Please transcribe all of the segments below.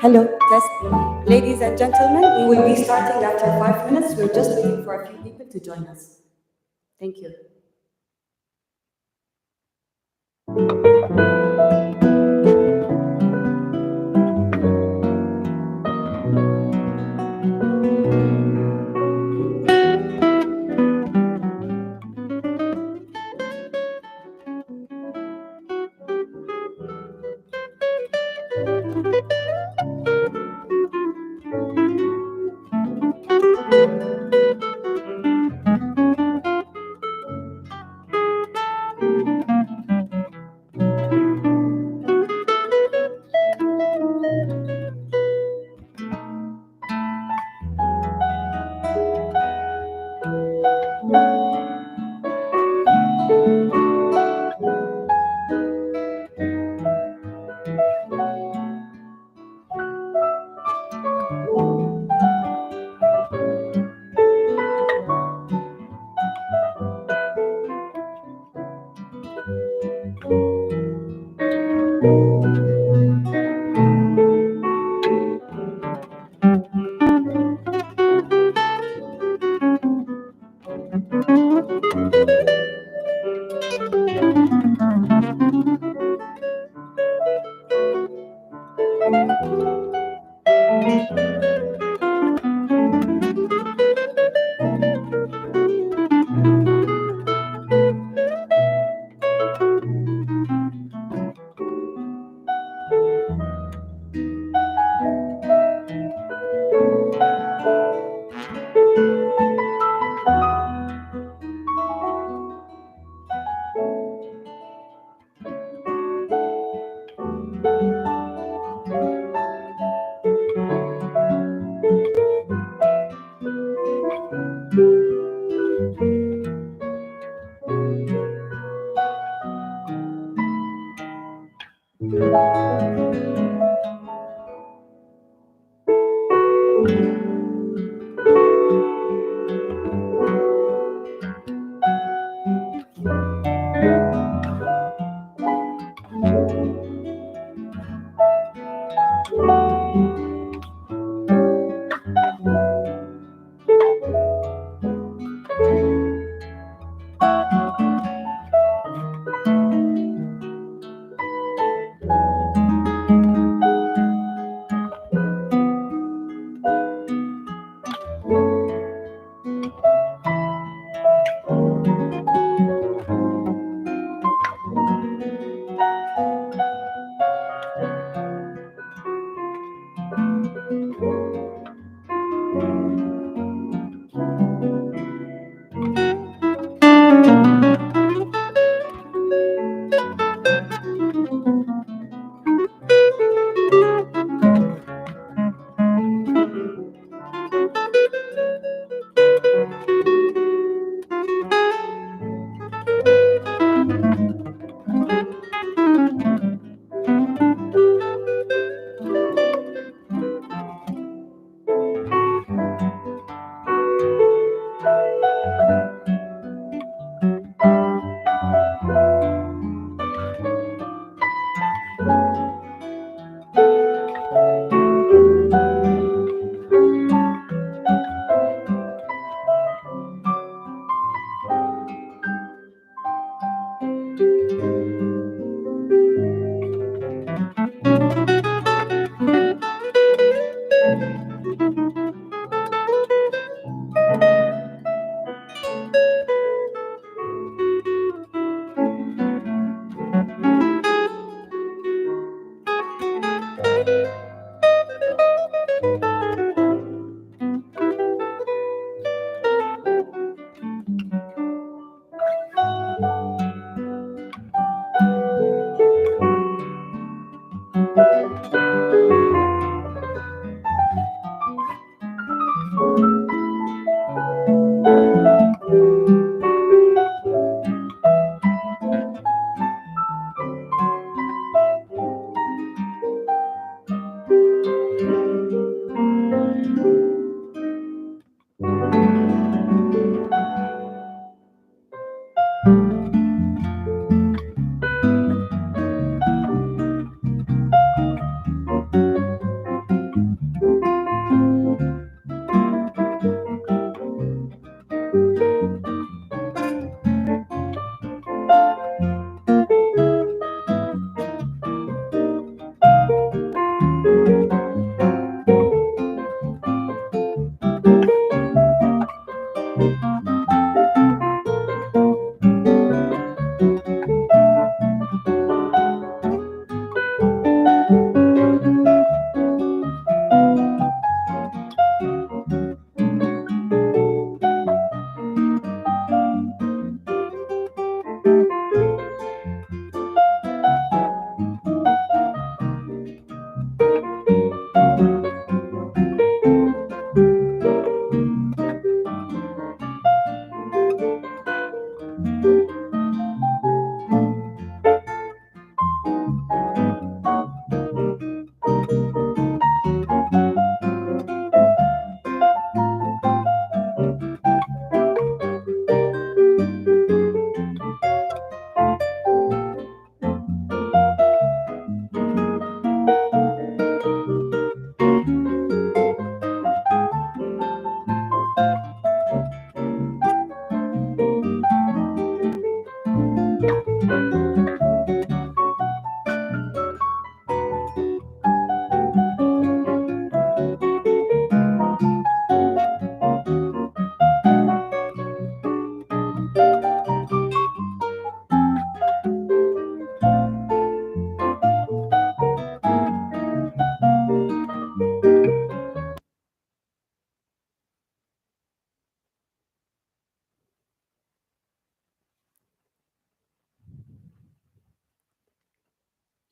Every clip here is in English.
Hello, test. Ladies and gentlemen, we will be starting after 5 minutes. We're just waiting for a few people to join us. Thank you.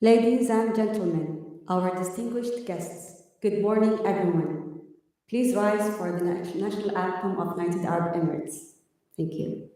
Ladies and gentlemen, our distinguished guests, good morning, everyone. Please rise for the national anthem of United Arab Emirates. Thank you.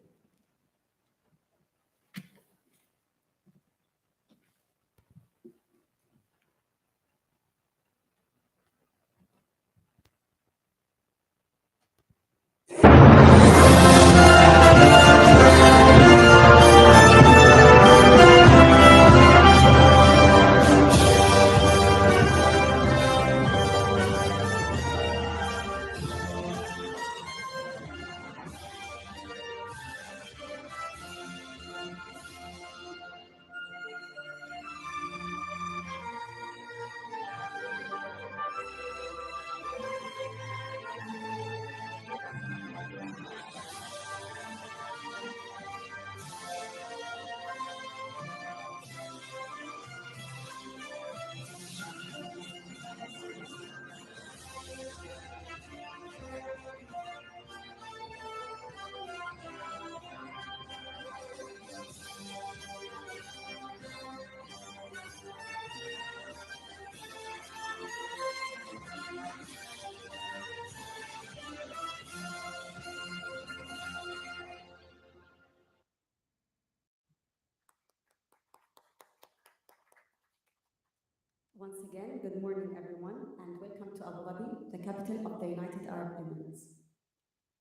Once again, good morning, everyone, and welcome to Abu Dhabi, the capital of the United Arab Emirates.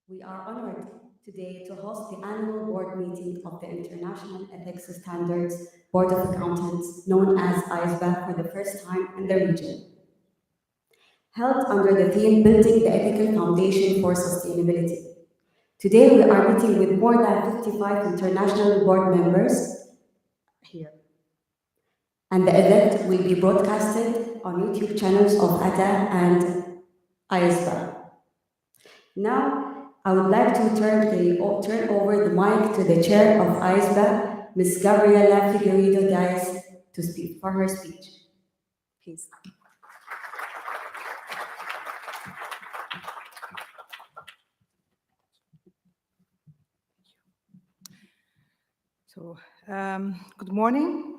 We are honored today to host the annual board meeting of the International Ethics Standards Board of Accountants, known as IESBA, for the first time in the region. Held under the theme Building the Ethical Foundation for Sustainability. Today, we are meeting with more than 55 international board members here. And the event will be broadcasted on YouTube channels of ATA and IESBA. Now, I would like to turn over the mic to the chair of IESBA, Ms. Gabriela Figueiredo Diaz, to speak for her speech. Please. So, good morning,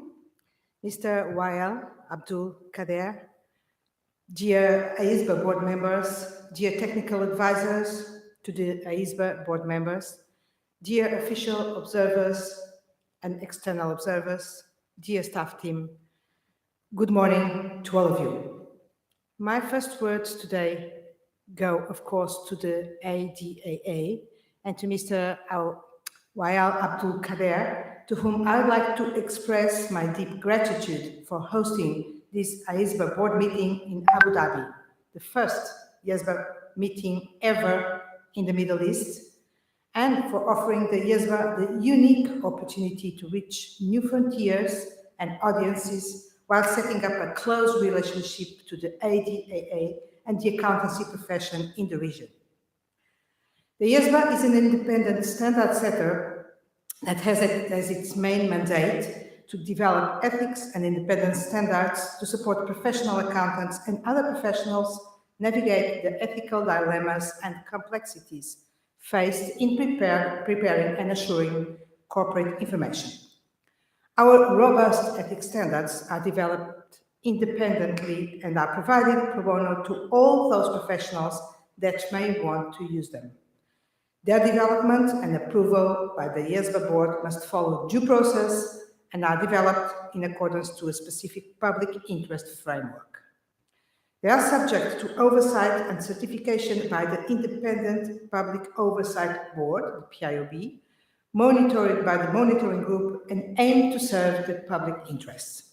Mr. Wael Abdul Kader, dear IESBA board members, dear technical advisors to the IESBA board members, dear official observers and external observers, dear staff team, good morning to all of you. My first words today go, of course, to the ADAA and to Mr. Wael Abdul Kader, to whom I would like to express my deep gratitude for hosting this IESBA board meeting in Abu Dhabi, the first IESBA meeting ever in the Middle East, and for offering the IESBA the unique opportunity to reach new frontiers and audiences while setting up a close relationship to the ADAA and the accountancy profession in the region. The IESBA is an independent standard setter that has as its main mandate to develop ethics and independent standards to support professional accountants and other professionals navigate the ethical dilemmas and complexities faced in preparing and assuring corporate information. Our robust ethics standards are developed independently and are provided pro bono to all those professionals that may want to use them. Their development and approval by the IESBA board must follow due process and are developed in accordance to a specific public interest framework. They are subject to oversight and certification by the Independent Public Oversight Board, the PIOB, monitored by the monitoring group and aim to serve the public interests.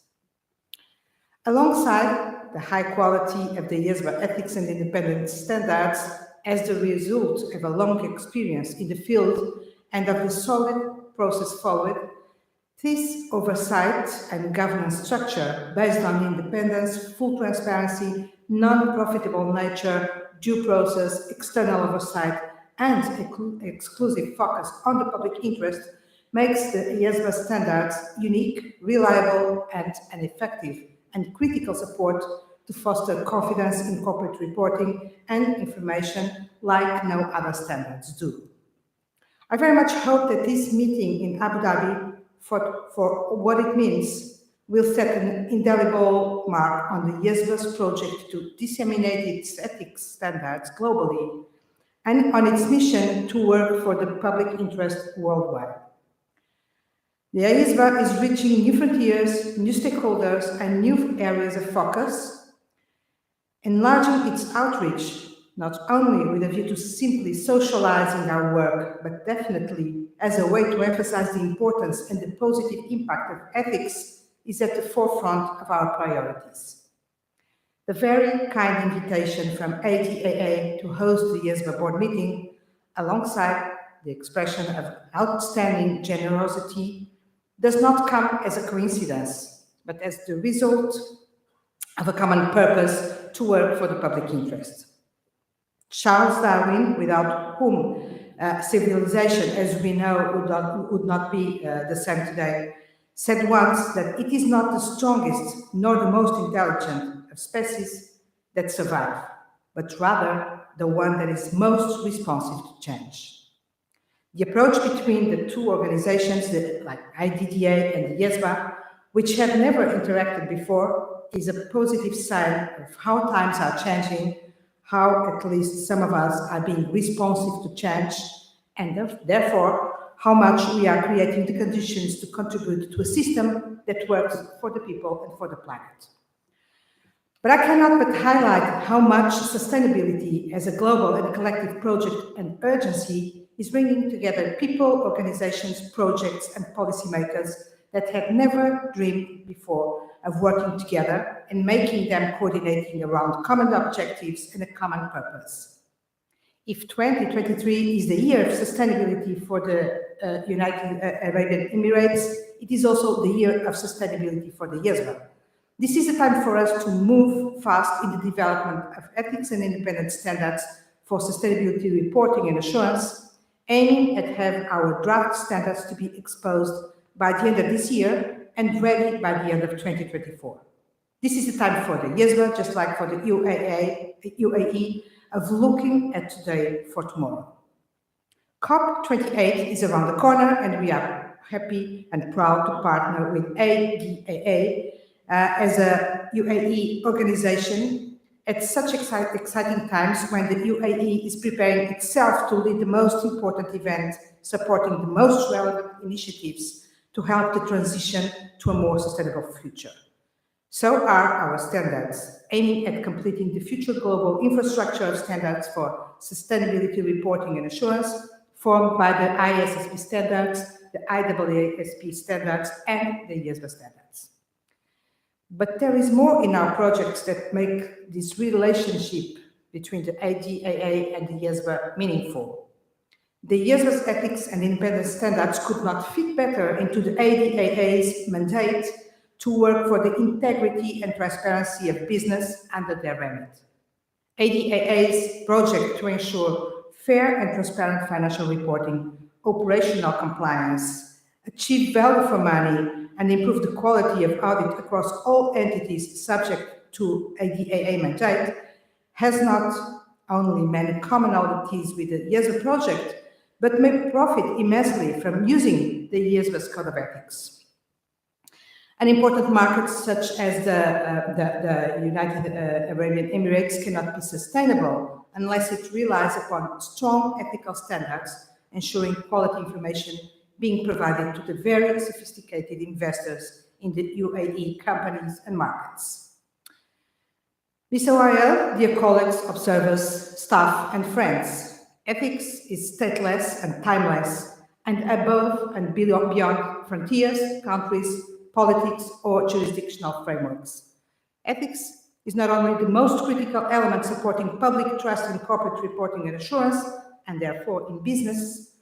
Alongside the high quality of the IESBA ethics and independence standards as the result of a long experience in the field and of the solid process followed, this oversight and governance structure based on independence, full transparency, non-profitable nature, due process, external oversight, and exclusive focus on the public interest makes the IESBA standards unique, reliable, and an effective and critical support to foster confidence in corporate reporting and information like no other standards do. I very much hope that this meeting in Abu Dhabi, for what it means, will set an indelible mark on the IESBA's project to disseminate its ethics standards globally and on its mission to work for the public interest worldwide. The IESBA is reaching new frontiers, new stakeholders, and new areas of focus, enlarging its outreach, not only with a view to simply socializing our work, but definitely as a way to emphasize the importance and the positive impact of ethics is at the forefront of our priorities. The very kind invitation from ADAA to host the IESBA board meeting, alongside the expression of outstanding generosity, does not come as a coincidence, but as the result of a common purpose to work for the public interest. Charles Darwin, without whom civilization, as we know, would not be the same today, said once that it is not the strongest nor the most intelligent of species that survive, but rather the one that is most responsive to change. The approach between the two organizations, like IDDA and the IESBA, which have never interacted before, is a positive sign of how times are changing, how at least some of us are being responsive to change, and therefore how much we are creating the conditions to contribute to a system that works for the people and for the planet. But I cannot but highlight how much sustainability as a global and collective project and urgency is bringing together people, organizations, projects, and policymakers that had never dreamed before of working together and making them coordinating around common objectives and a common purpose. If 2023 is the year of sustainability for the United Arab Emirates, it is also the year of sustainability for the IESBA. This is a time for us to move fast in the development of ethics and independent standards for sustainability reporting and assurance, aiming at having our draft standards to be exposed by the end of this year and ready by the end of 2024. This is the time for the IESBA, just like for the UAE, of looking at today for tomorrow. COP28 is around the corner, and we are happy and proud to partner with ADAA as a UAE organization at such exciting times when the UAE is preparing itself to lead the most important event, supporting the most relevant initiatives to help the transition to a more sustainable future. So are our standards, aiming at completing the future global infrastructure of standards for sustainability reporting and assurance, formed by the IESBA standards, the IEESB standards, and the IESBA standards. But there is more in our projects that make this relationship between the IDAA and the IESBA meaningful. The IESBA's ethics and independence standards could not fit better into the IDAA's mandate to work for the integrity and transparency of business under their remit. IDAA's project to ensure fair and transparent financial reporting, operational compliance, achieve value for money, and improve the quality of audit across all entities subject to IDAA mandate has not only many commonalities with the IESBA project, but may profit immensely from using the IESBA's Code of Ethics. And important markets such as the United Arab Emirates cannot be sustainable unless it relies upon strong ethical standards, ensuring quality information being provided to the very sophisticated investors in the UAE companies and markets. Mr. Wael, dear colleagues, observers, staff, and friends, ethics is stateless and timeless, and above and beyond frontiers, countries, politics, or jurisdictional frameworks. Ethics is not only the most critical element supporting public trust in corporate reporting and assurance, and therefore in business,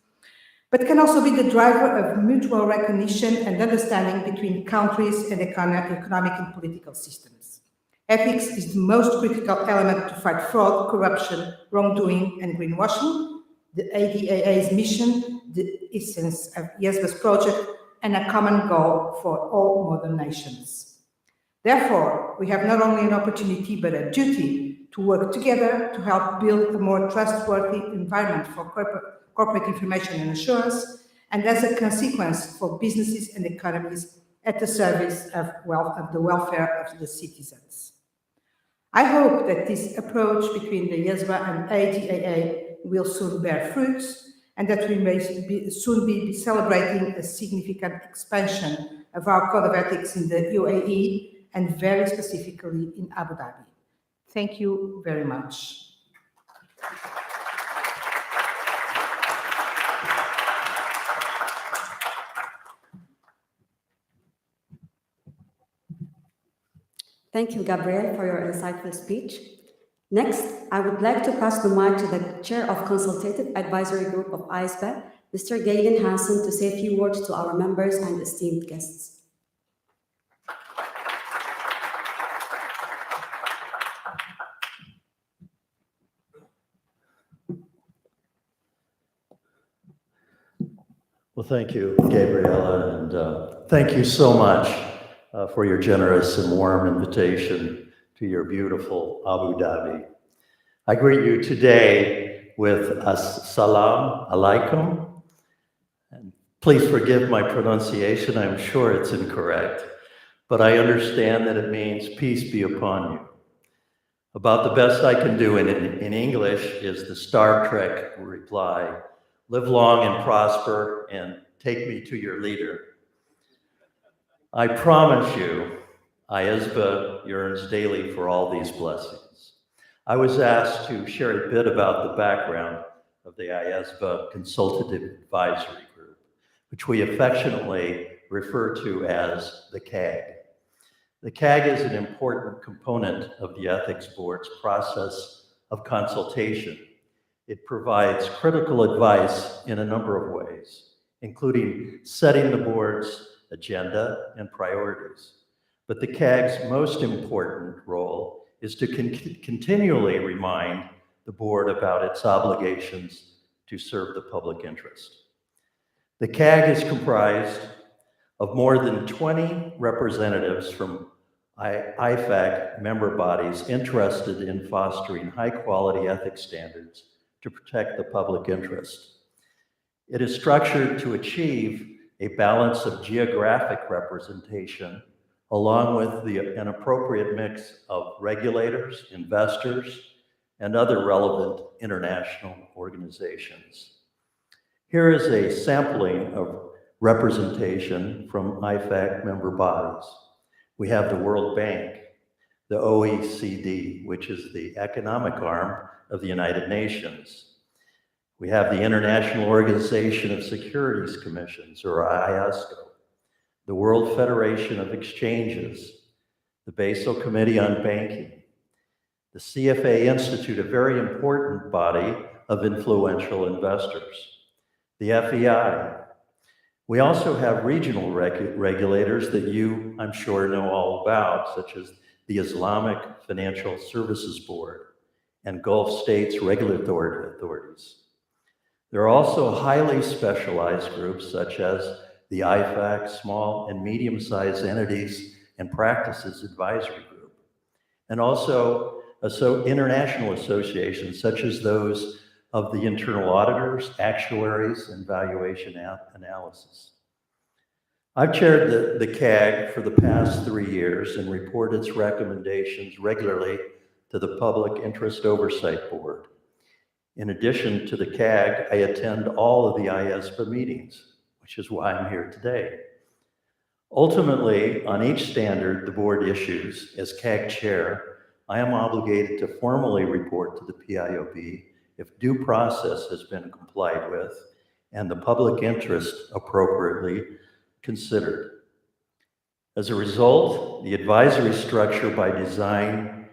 but can also be the driver of mutual recognition and understanding between countries and economic and political systems. Ethics is the most critical element to fight fraud, corruption, wrongdoing, and greenwashing, the ADAA's mission, the essence of IESBA's project, and a common goal for all modern nations. Therefore, we have not only an opportunity but a duty to work together to help build a more trustworthy environment for corporate information and assurance, and as a consequence for businesses and economies at the service of the welfare of the citizens. I hope that this approach between the IESBA and ADAA will soon bear fruits, and that we may soon be celebrating a significant expansion of our code of ethics in the UAE and very specifically in Abu Dhabi. Thank you very much. Thank you, Gabriel, for your insightful speech. Next, I would like to pass the mic to the Chair of Consultative Advisory Group of IESBA, Mr. Gagan Hassan, to say a few words to our members and esteemed guests. Well, thank you, Gabriella, and thank you so much for your generous and warm invitation to your beautiful Abu Dhabi. I greet you today with Assalamu alaikum. And please forgive my pronunciation, I'm sure it's incorrect, but I understand that it means peace be upon you. About the best I can do in English is the Star Trek reply, live long and prosper and take me to your leader. I promise you, IESBA yearns daily for all these blessings. I was asked to share a bit about the background of the IESBA Consultative Advisory Group, which we affectionately refer to as the CAG. The CAG is an important component of the Ethics Board's process of consultation. It provides critical advice in a number of ways, including setting the board's agenda and priorities. But the CAG's most important role is to continually remind the board about its obligations to serve the public interest. The CAG is comprised of more than 20 representatives from IFAC member bodies interested in fostering high-quality ethics standards to protect the public interest. It is structured to achieve a balance of geographic representation along with an appropriate mix of regulators, investors, and other relevant international organizations. Here is a sampling of representation from IFAC member bodies. We have the World Bank, the OECD, which is the economic arm of the United Nations. We have the International Organization of Securities Commissions, or IESBA, the World Federation of Exchanges, the Basel Committee on Banking, the CFA Institute, a very important body of influential investors, the FEI. We also have regional regulators that you, I'm sure, know all about, such as the Islamic Financial Services Board and Gulf States regulatory authorities. There are also highly specialized groups such as the IFAC Small and Medium-Sized Entities and Practices Advisory Group, and also international associations such as those of the internal auditors, actuaries, and valuation analysis. I've chaired the CAG for the past 3 years and report its recommendations regularly to the Public Interest Oversight Board, In addition to the CAG, I attend all of the IESBA meetings, which is why I'm here today. Ultimately, on each standard the board issues, as CAG chair, I am obligated to formally report to the PIOB if due process has been complied with and the public interest appropriately considered. As a result, the advisory structure by design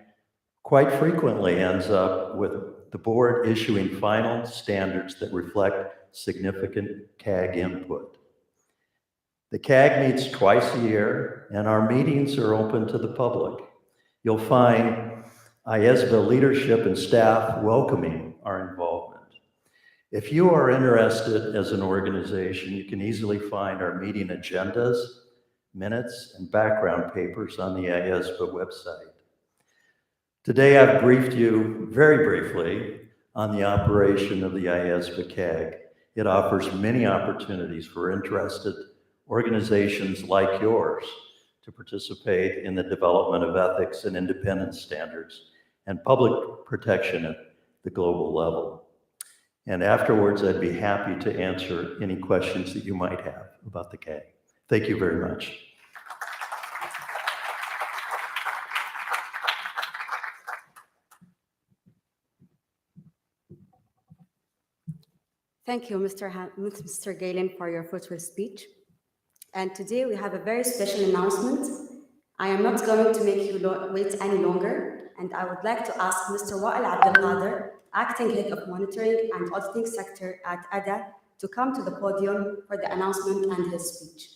quite frequently ends up with the board issuing final standards that reflect significant CAG input. The CAG meets twice a year, and our meetings are open to the public. You'll find IESBA leadership and staff welcoming our involvement. If you are interested as an organization, you can easily find our meeting agendas, minutes, and background papers on the IESBA website. Today, I've briefed you very briefly on the operation of the IESBA CAG. It offers many opportunities for interested organizations like yours to participate in the development of ethics and independence standards and public protection at the global level. And afterwards, I'd be happy to answer any questions that you might have about the CAG. Thank you very much. Thank you, Mr. Galen, for your fruitful speech. And today we have a very special announcement. I am not going to make you wait any longer, and I would like to ask Mr. Wael Abdelkader, Acting Head of Monitoring and Auditing Sector at ADA, to come to the podium for the announcement and his speech.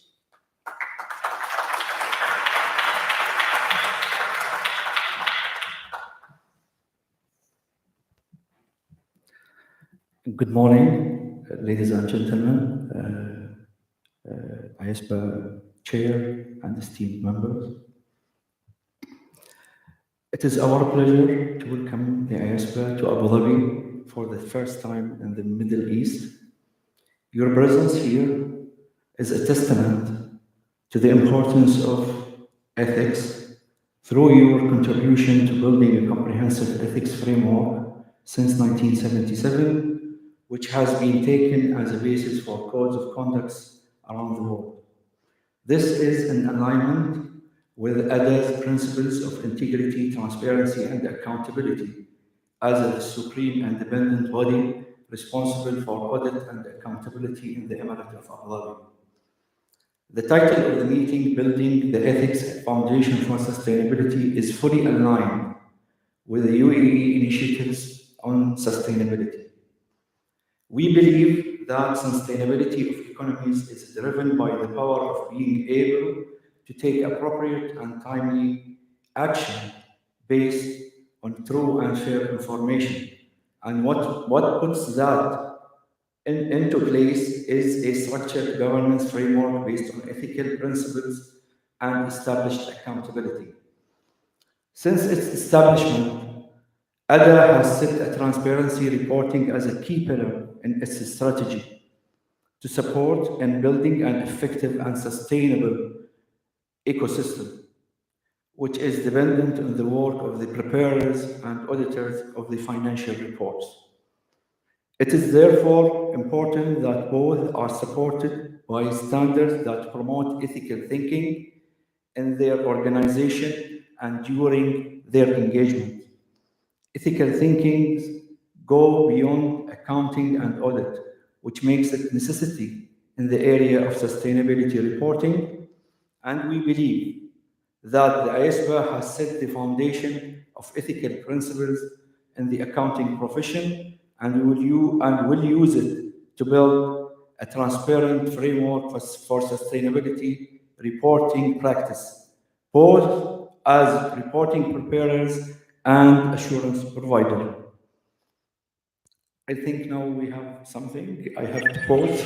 Good morning, ladies and gentlemen, IESBA Chair and esteemed members. It is our pleasure to welcome the IESBA to Abu Dhabi for the first time in the Middle East. Your presence here is a testament to the importance of ethics through your contribution to building a comprehensive ethics framework since 1977, which has been taken as a basis for codes of conduct around the world. This is in alignment with ADA's principles of integrity, transparency, and accountability as the supreme independent body responsible for audit and accountability in the Emirate of Abu Dhabi. The title of the meeting, Building the Ethics Foundation for Sustainability, is fully aligned with the UAE initiatives on sustainability. We believe that sustainability of economies is driven by the power of being able to take appropriate and timely action based on true and fair information. And what puts that into place is a structured governance framework based on ethical principles and established accountability. Since its establishment, ADA has set a transparency reporting as a key pillar in its strategy to support in building an effective and sustainable ecosystem, which is dependent on the work of the preparers and auditors of the financial reports. It is therefore important that both are supported by standards that promote ethical thinking in their organization and during their engagement. Ethical thinking go beyond accounting and audit, which makes it necessity in the area of sustainability reporting, and we believe that the IESBA has set the foundation of ethical principles in the accounting profession and will use it to build a transparent framework for sustainability reporting practice, both as reporting preparers and assurance provider. I think now we have something. I have to pause.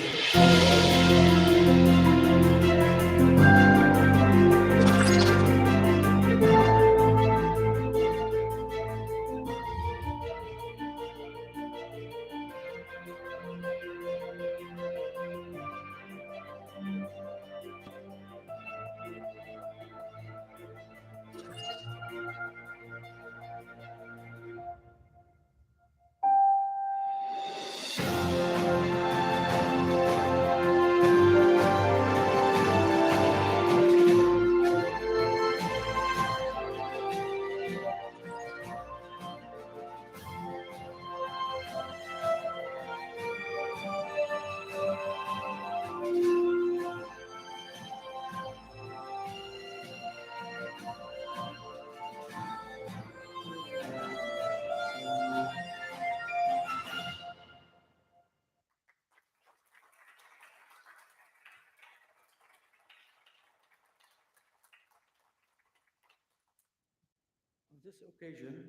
this occasion,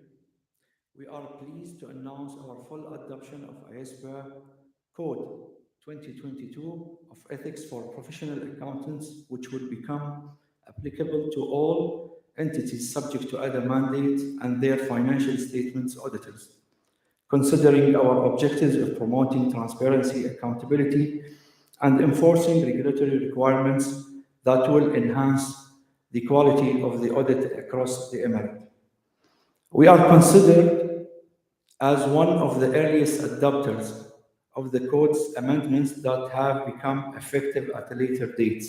we are pleased to announce our full adoption of IESBA Code 2022 of Ethics for Professional Accountants, which will become applicable to all entities subject to other mandates and their financial statements auditors. Considering our objectives of promoting transparency, accountability, and enforcing regulatory requirements that will enhance the quality of the audit across the Emirate. We are considered as one of the earliest adopters of the code's amendments that have become effective at a later date.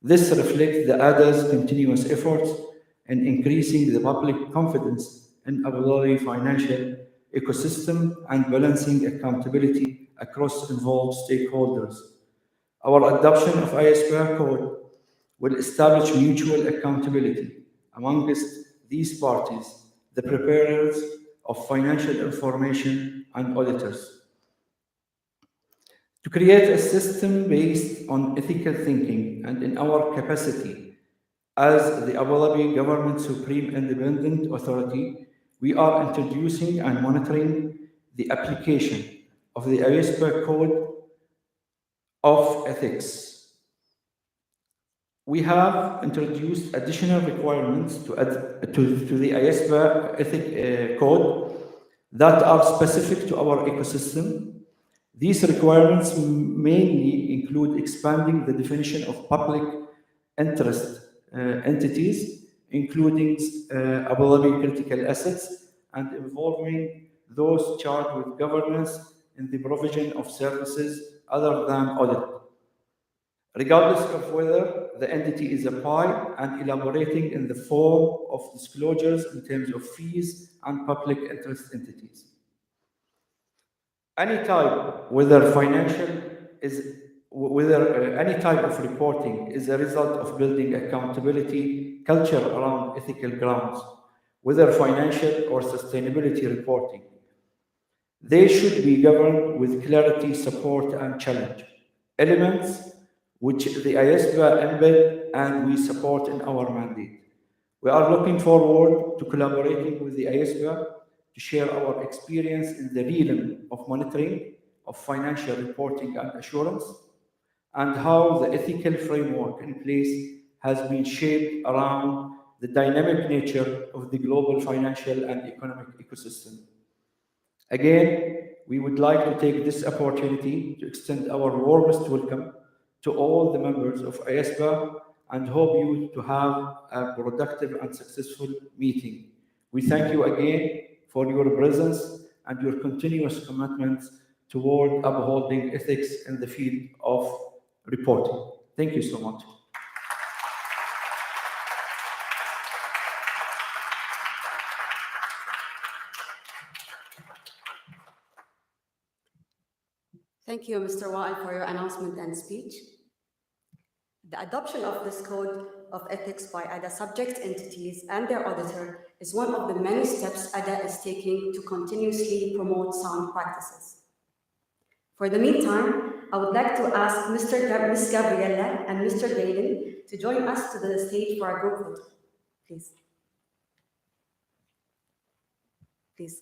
This reflects the ADA's continuous efforts in increasing the public confidence in Abu Dhabi financial ecosystem and balancing accountability across involved stakeholders. Our adoption of IESBA code will establish mutual accountability amongst these parties, the preparers of financial information and auditors, to create a system based on ethical thinking and in our capacity as the Abu Dhabi Government Supreme Independent Authority, we are introducing and monitoring the application of the IESBA Code of Ethics. We have introduced additional requirements to the IESBA Ethic Code that are specific to our ecosystem. These requirements mainly include expanding the definition of public interest entities, including Abu Dhabi critical assets, and involving those charged with governance in the provision of services other than audit, regardless of whether the entity is a PI, and elaborating in the form of disclosures in terms of fees and public interest entities. Any type, any type of reporting is a result of building accountability culture around ethical grounds, whether financial or sustainability reporting. They should be governed with clarity, support, and challenge, elements which the IESBA embed and we support in our mandate. We are looking forward to collaborating with the IESBA to share our experience in the realm of monitoring, of financial reporting and assurance, and how the ethical framework in place has been shaped around the dynamic nature of the global financial and economic ecosystem. Again, we would like to take this opportunity to extend our warmest welcome to all the members of IESBA and hope you to have a productive and successful meeting. We thank you again for your presence and your continuous commitment toward upholding ethics in the field of reporting. Thank you so much. Thank you, Mr. Wael, for your announcement and speech. The adoption of this code of ethics by ADA subject entities and their auditor is one of the many steps ADA is taking to continuously promote sound practices. For the meantime, I would like to ask Ms. Gabriella and Mr. Galen to join us to the stage for a group photo, please. Please.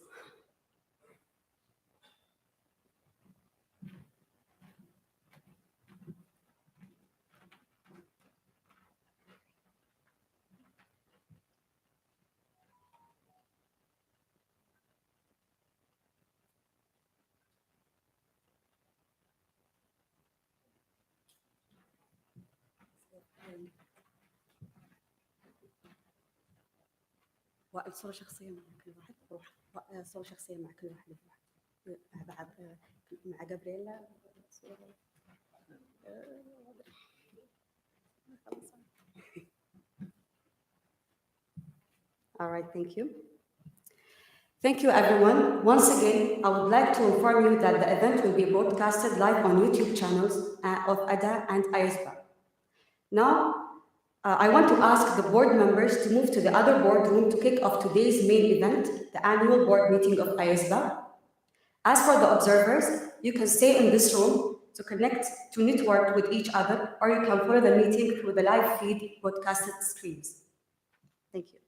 صورة شخصية مع كل واحد روح صورة شخصية مع كل واحد مع جابرييلا صورة All right, thank you. Thank you, everyone. Once again, I would like to inform you that the event will be broadcasted live on YouTube channels of ADA and IESBA. Now, I want to ask the board members to move to the other boardroom to kick off today's main event, the annual board meeting of IESBA. As for the observers, you can stay in this room to network with each other, or you can follow the meeting through the live feed broadcasted screens. Thank you.